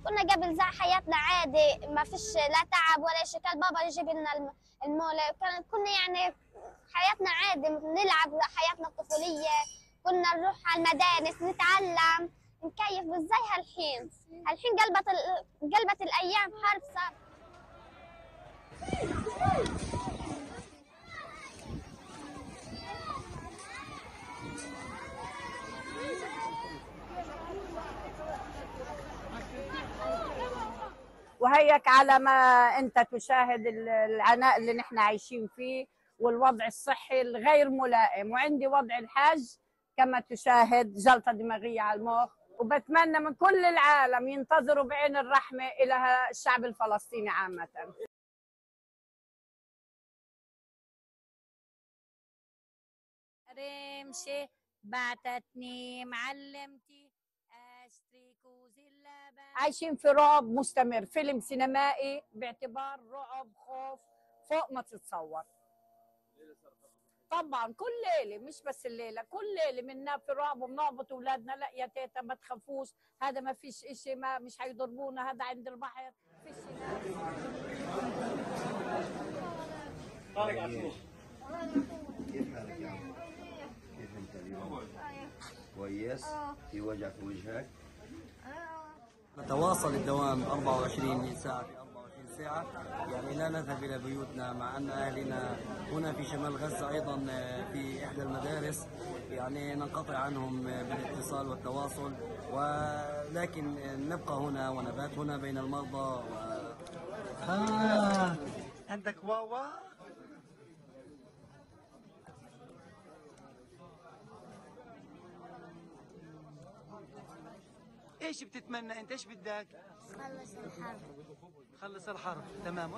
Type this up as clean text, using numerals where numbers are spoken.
كنا قبل زي حياتنا عادي، ما فيش لا تعب ولا شيء، كان بابا يجيب لنا المولى، كنا يعني حياتنا عادي، نلعب حياتنا الطفولية، كنا نروح على المدارس نتعلم نكيف. مش زي هالحين، هالحين قلبت الأيام حرب صار. وهيك على ما انت تشاهد العناء اللي نحن عايشين فيه والوضع الصحي الغير ملائم، وعندي وضع الحاج كما تشاهد جلطة دماغية على المخ. وبتمنى من كل العالم ينتظروا بعين الرحمة إلى الشعب الفلسطيني عامة. رمشة بعتتني معلمتي اشتري كوز اللبن. عايشين في رعب مستمر، فيلم سينمائي باعتبار رعب خوف فوق ما تتصور. طبعا كل ليله، مش بس الليله، كل ليله منا في رعب وبنعبط اولادنا. لا يا تيتا ما تخافوش، هذا ما فيش اشي، ما مش حيضربونا، هذا عند البحر فيش ناس. كيف حالك يا عم؟ كيف انت اليوم؟ كويس؟ في وجع في وجهك؟ نتواصل الدوام 24 ساعة في 24 ساعة، يعني لا نذهب إلى بيوتنا، مع أن أهلنا هنا في شمال غزة أيضا في إحدى المدارس، يعني ننقطع عنهم بالاتصال والتواصل، ولكن نبقى هنا ونبات هنا بين المرضى عندك واوا؟ ايش بتتمنى انت؟ ايش بدك؟ خلص الحرب. خلص الحرب، تمام.